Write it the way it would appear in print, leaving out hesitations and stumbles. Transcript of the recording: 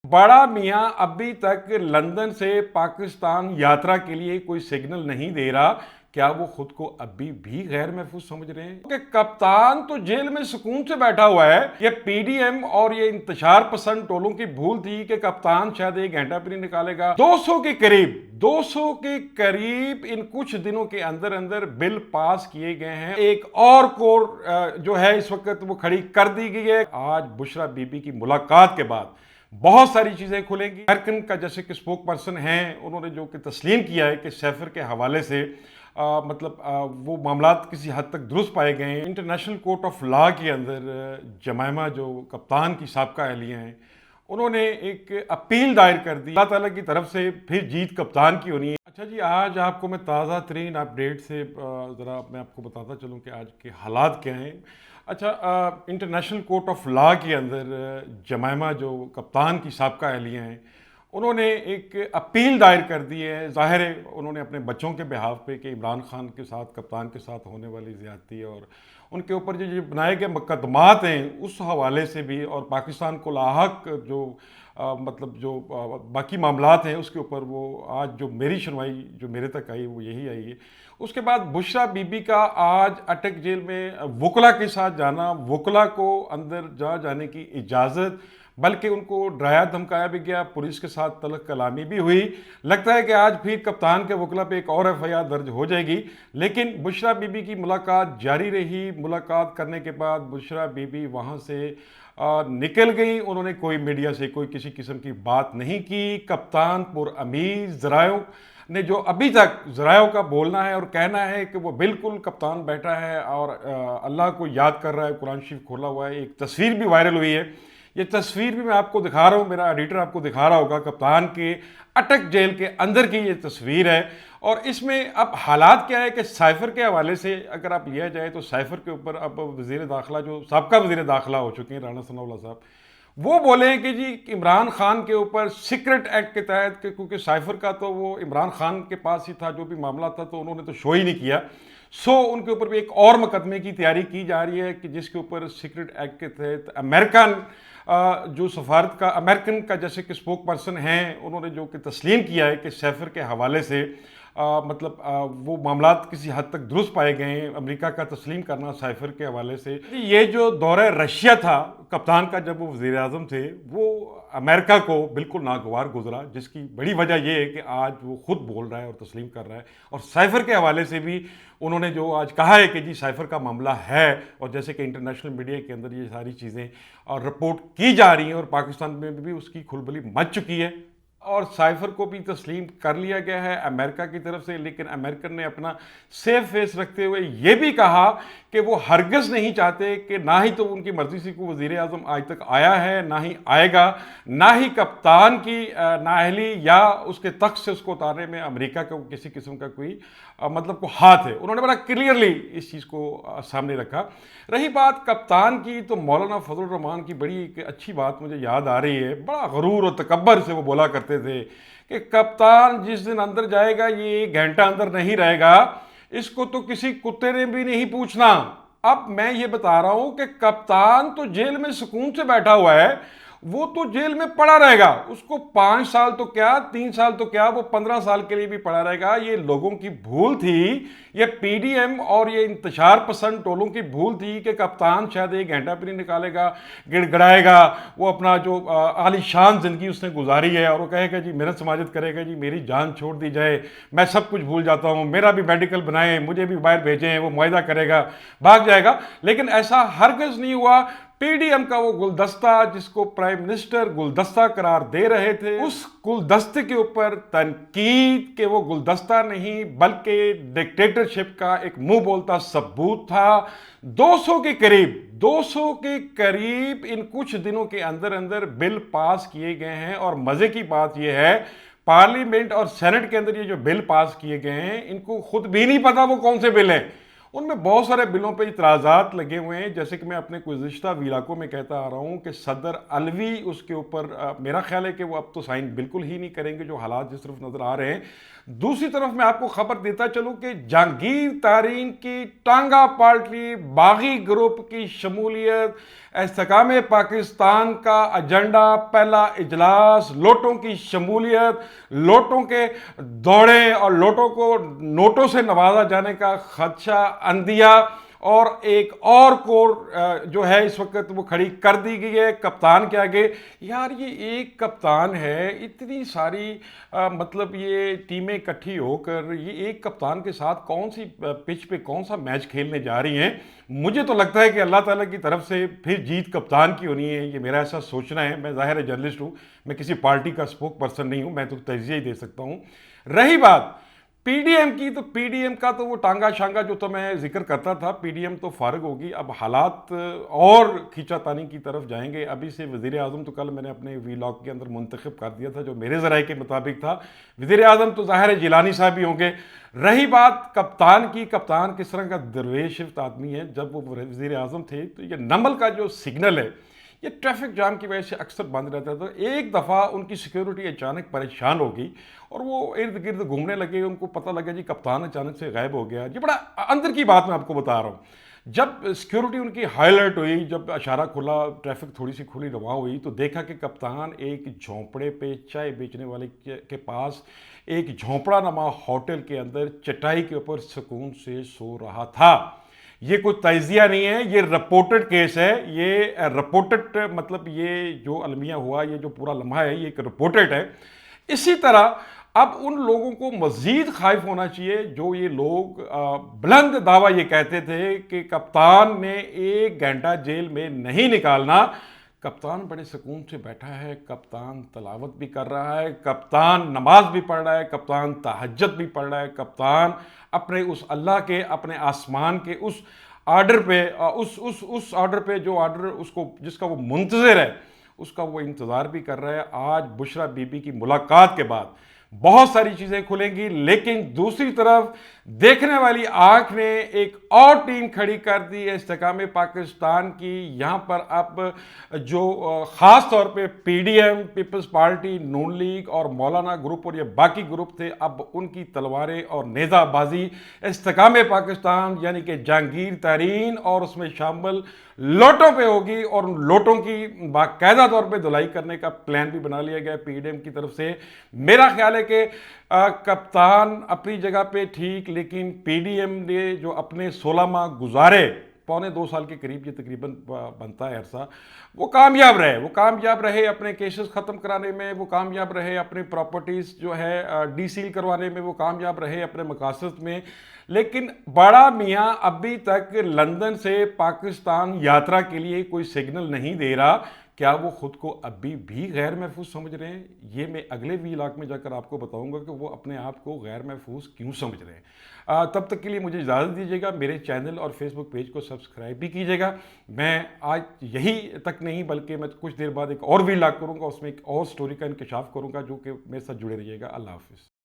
बड़ा मियाँ अभी तक लंदन से पाकिस्तान यात्रा के लिए कोई सिग्नल नहीं दे रहा। क्या वो खुद को अभी भी गैर महफूज समझ रहे हैं कि कप्तान तो जेल में सुकून से बैठा हुआ है? ये पीडीएम और ये इंतशार पसंद टोलों की भूल थी कि कप्तान शायद एक घंटा भी नहीं निकालेगा। 200 के करीब इन कुछ दिनों के अंदर अंदर बिल पास किए गए हैं। एक और कोर जो है इस वक्त वो खड़ी कर दी गई है। आज बुशरा बीबी की मुलाकात के बाद बहुत सारी चीजें खुलेंगी। अमेरिकन का जैसे कि स्पोक पर्सन हैं, उन्होंने जो कि तस्लीम किया है कि सैफर के हवाले से वो मामलात किसी हद तक दुरुस्त पाए गए हैं। इंटरनेशनल कोर्ट ऑफ लॉ के अंदर जमाइमा जो कप्तान की साबका एहलिया हैं, उन्होंने एक अपील दायर कर दी। अल्लाह ताला की तरफ से फिर जीत कप्तान की होनी है। अच्छा जी, आज आपको मैं ताज़ा तरीन अपडेट से ज़रा मैं आपको बताता चलूँ कि आज के हालात क्या हैं। अच्छा, इंटरनेशनल कोर्ट ऑफ लॉ के अंदर जमाइमा जो कप्तान की साबका एहलिया हैं, उन्होंने एक अपील दायर कर दी है। ज़ाहिर है उन्होंने अपने बच्चों के बिहाफ पे कि इमरान खान के साथ, कप्तान के साथ होने वाली ज़्यादती और उनके ऊपर जो बनाए गए मुकदमात हैं उस हवाले से भी, और पाकिस्तान को लाहक जो बाकी मामलात हैं उसके ऊपर वो आज जो मेरी सुनवाई जो मेरे तक आई वो यही आई है। उसके बाद बुशरा बीबी का आज अटक जेल में वकला के साथ जाना, वकला को अंदर जाने की इजाज़त, बल्कि उनको डराया धमकाया भी गया, पुलिस के साथ तलख कलामी भी हुई। लगता है कि आज फिर कप्तान के वकला पे एक और एफआईआर दर्ज हो जाएगी। लेकिन बुशरा बीबी की मुलाकात जारी रही। मुलाकात करने के बाद बुशरा बीबी वहाँ से निकल गई। उन्होंने कोई मीडिया से कोई किसी किस्म की बात नहीं की। कप्तान पुर अमीर ज़रायों ने जो अभी तक ज़रायों का बोलना है और कहना है कि वो बिल्कुल कप्तान बैठा है और अल्लाह को याद कर रहा है, कुरान शरीफ खोला हुआ है। एक तस्वीर भी वायरल हुई है, ये तस्वीर भी मैं आपको दिखा रहा हूँ, मेरा एडिटर आपको दिखा रहा होगा। कप्तान के अटक जेल के अंदर की ये तस्वीर है। और इसमें अब हालात क्या है कि साइफर के हवाले से अगर आप लिया जाए तो साइफर के ऊपर अब वज़ीर दाखिला जो साबका वज़ीर दाखिला हो चुके हैं राना सनाउल्लाह साहब, वो बोले हैं कि जी इमरान खान के ऊपर सीक्रेट एक्ट के तहत, क्योंकि साइफर का तो वो इमरान खान के पास ही था जो भी मामला था, तो उन्होंने तो शो ही नहीं किया। सो उनके ऊपर भी एक और मुकदमे की तैयारी की जा रही है कि जिसके ऊपर सीक्रेट एक्ट के तहत अमेरिकन जो सफारत का अमेरिकन का जैसे कि स्पोक पर्सन हैं, उन्होंने जो कि तस्लीम किया है कि सैफर के हवाले से वो मामलात किसी हद तक दुरुस्त पाए गए हैं। अमेरिका का तस्लीम करना साइफर के हवाले से। ये जो दौरा रशिया था कप्तान का जब वो वज़ीर आज़म थे, वो अमेरिका को बिल्कुल नागवार गुजरा, जिसकी बड़ी वजह ये है कि आज वो खुद बोल रहा है और तस्लीम कर रहा है। और साइफर के हवाले से भी उन्होंने जो आज कहा है कि जी साइफर का मामला है, और जैसे कि इंटरनेशनल मीडिया के अंदर ये सारी चीज़ें और रिपोर्ट की जा रही हैं और पाकिस्तान में भी उसकी खुलबली मच चुकी है और साइफर को भी तस्लीम कर लिया गया है अमेरिका की तरफ से। लेकिन अमेरिकन ने अपना सेफ फेस रखते हुए ये भी कहा कि वो हरगिज़ नहीं चाहते कि ना ही तो उनकी मर्जी से कोई वज़ीर आज़म आज तक आया है, ना ही आएगा, ना ही कप्तान की नाअहली या उसके तख्त से उसको उतारने में अमेरिका का किसी किस्म का कोई को हाथ है। उन्होंने बड़ा क्लियरली इस चीज़ को सामने रखा। रही बात कप्तान की, तो मौलाना फजल रहमान की बड़ी एक अच्छी बात मुझे याद आ रही है। बड़ा गरूर और तकब्बर से वो बोला करते थे कि कप्तान जिस दिन अंदर जाएगा ये 1 घंटा अंदर नहीं रहेगा, इसको तो किसी कुत्ते ने भी नहीं पूछना। अब मैं ये बता रहा हूं कि कप्तान तो जेल में सुकून से बैठा हुआ है, वो तो जेल में पड़ा रहेगा। उसको 5 साल तो क्या, 3 साल तो क्या, वो 15 साल के लिए भी पड़ा रहेगा। ये लोगों की भूल थी, ये पीडीएम और ये इंतशार पसंद टोलों की भूल थी कि कप्तान शायद 1 घंटा भी नहीं निकालेगा, गिड़गड़ाएगा, वो अपना जो आलीशान जिंदगी उसने गुजारी है और वो कहेगा जी मेहनत समाजत करेगा, जी मेरी जान छोड़ दी जाए, मैं सब कुछ भूल जाता हूँ, मेरा भी मेडिकल बनाए, मुझे भी बाहर भेजें, वो मुआहदा करेगा, भाग जाएगा। लेकिन ऐसा हरगिज़ नहीं हुआ। पीडीएम का वो गुलदस्ता जिसको प्राइम मिनिस्टर गुलदस्ता करार दे रहे थे, उस गुलदस्ते के ऊपर तनकीद के वो गुलदस्ता नहीं बल्कि डिक्टेटरशिप का एक मुंह बोलता सबूत था। 200 के करीब इन कुछ दिनों के अंदर अंदर बिल पास किए गए हैं। और मजे की बात यह है, पार्लियामेंट और सेनेट के अंदर ये जो बिल पास किए गए हैं, इनको खुद भी नहीं पता वो कौन से बिल हैं। ان میں بہت سارے بلوں پہ اعتراضات لگے ہوئے ہیں، جیسے کہ میں اپنے گزشتہ ویلاکوں میں کہتا آ رہا ہوں کہ صدر علوی اس کے اوپر میرا خیال ہے کہ وہ اب تو سائن بالکل ہی نہیں کریں گے، جو حالات جس طرف نظر آ رہے ہیں۔ دوسری طرف میں آپ کو خبر دیتا چلوں کہ جہانگیر ترین کی ٹانگا پارٹی باغی گروپ کی شمولیت، استحکام پاکستان کا ایجنڈا، پہلا اجلاس، لوٹوں کی شمولیت، لوٹوں کے دوڑے اور لوٹوں کو نوٹوں سے نوازا جانے کا خدشہ، اندھیا، اور ایک اور کور جو ہے اس وقت وہ کھڑی کر دی گئی ہے کپتان کے آگے۔ یار یہ ایک کپتان ہے، اتنی ساری مطلب یہ ٹیمیں اکٹھی ہو کر یہ ایک کپتان کے ساتھ کون سی پچ پہ کون سا میچ کھیلنے جا رہی ہیں؟ مجھے تو لگتا ہے کہ اللہ تعالیٰ کی طرف سے پھر جیت کپتان کی ہونی ہے، یہ میرا ایسا سوچنا ہے۔ میں ظاہر ہے جرنلسٹ ہوں، میں کسی پارٹی کا اسپوک پرسن نہیں ہوں، میں تو تجزیہ ہی دے سکتا ہوں۔ رہی بات پی ڈی ایم کی، تو پی ڈی ایم کا تو وہ ٹانگا شانگا جو تو میں ذکر کرتا تھا، پی ڈی ایم تو فارغ ہوگی، اب حالات اور کھینچا تانی کی طرف جائیں گے۔ ابھی سے وزیر اعظم تو کل میں نے اپنے ویلاگ کے اندر منتخب کر دیا تھا، جو میرے ذرائع کے مطابق تھا۔ وزیر اعظم تو ظاہر ہے جیلانی صاحب ہی ہوں گے۔ رہی بات کپتان کی، کپتان کس طرح کا درویش شفت آدمی ہے، جب وہ وزیر اعظم تھے تو یہ نمل کا جو سگنل ہے یہ ٹریفک جام کی وجہ سے اکثر بند رہتا تھا۔ ایک دفعہ ان کی سیکیورٹی اچانک پریشان ہو گئی اور وہ ارد گرد گھومنے لگے، ان کو پتہ لگا جی کپتان اچانک سے غائب ہو گیا۔ یہ بڑا اندر کی بات میں آپ کو بتا رہا ہوں۔ جب سیکیورٹی ان کی ہائی الرٹ ہوئی، جب اشارہ کھلا، ٹریفک تھوڑی سی کھلی رواں ہوئی، تو دیکھا کہ کپتان ایک جھونپڑے پہ چائے بیچنے والے کے پاس ایک جھونپڑا نما ہوٹل کے اندر چٹائی کے اوپر سکون سے سو رہا تھا۔ یہ کوئی تجزیہ نہیں ہے، یہ رپورٹڈ کیس ہے، یہ رپورٹڈ مطلب یہ جو المیہ ہوا، یہ جو پورا لمحہ ہے یہ ایک رپورٹڈ ہے۔ اسی طرح اب ان لوگوں کو مزید خائف ہونا چاہیے جو یہ لوگ بلند دعویٰ یہ کہتے تھے کہ کپتان نے 1 گھنٹہ جیل میں نہیں نکالنا۔ کپتان بڑے سکون سے بیٹھا ہے، کپتان تلاوت بھی کر رہا ہے، کپتان نماز بھی پڑھ رہا ہے، کپتان تہجد بھی پڑھ رہا ہے، کپتان اپنے اس اللہ کے، اپنے آسمان کے اس آرڈر پہ، اس آرڈر پہ جو آرڈر اس کو جس کا وہ منتظر ہے اس کا وہ انتظار بھی کر رہا ہے۔ آج بشریٰ بی بی کی ملاقات کے بعد بہت ساری چیزیں کھلیں گی، لیکن دوسری طرف دیکھنے والی آنکھ نے ایک اور ٹیم کھڑی کر دی ہے استحکام پاکستان کی۔ یہاں پر اب جو خاص طور پہ P D M, peoples party, Noon league اور مولانا گروپ اور یہ باقی گروپ تھے، اب ان کی تلواریں اور نیزہ بازی استحکام پاکستان یعنی کہ جہانگیر ترین اور اس میں شامل لوٹوں پہ ہوگی، اور ان لوٹوں کی باقاعدہ طور پہ دھلائی کرنے کا پلان بھی بنا لیا گیا پی ڈی ایم کی طرف سے۔ میرا خیال ہے کہ کپتان اپنی جگہ پہ ٹھیک، لیکن پی ڈی ایم نے جو اپنے 16 ماہ گزارے، پونے 2 سال کے قریب یہ تقریباً بنتا ہے عرصہ، وہ کامیاب رہے اپنے کیسز ختم کرانے میں، وہ کامیاب رہے اپنے پراپرٹیز جو ہے ڈی سیل کروانے میں، وہ کامیاب رہے اپنے مقاصد میں۔ لیکن بڑا میاں ابھی تک لندن سے پاکستان یاترا کے لیے کوئی سگنل نہیں دے رہا۔ کیا وہ خود کو ابھی بھی غیر محفوظ سمجھ رہے ہیں؟ یہ میں اگلے ویلاگ میں جا کر آپ کو بتاؤں گا کہ وہ اپنے آپ کو غیر محفوظ کیوں سمجھ رہے ہیں۔ تب تک کے لیے مجھے اجازت دیجیے گا، میرے چینل اور فیس بک پیج کو سبسکرائب بھی کیجیے گا۔ میں آج یہی تک نہیں بلکہ میں کچھ دیر بعد ایک اور ویلاگ کروں گا، اس میں ایک اور سٹوری کا انکشاف کروں گا، جو کہ میرے ساتھ جڑے رہیے گا۔ اللہ حافظ۔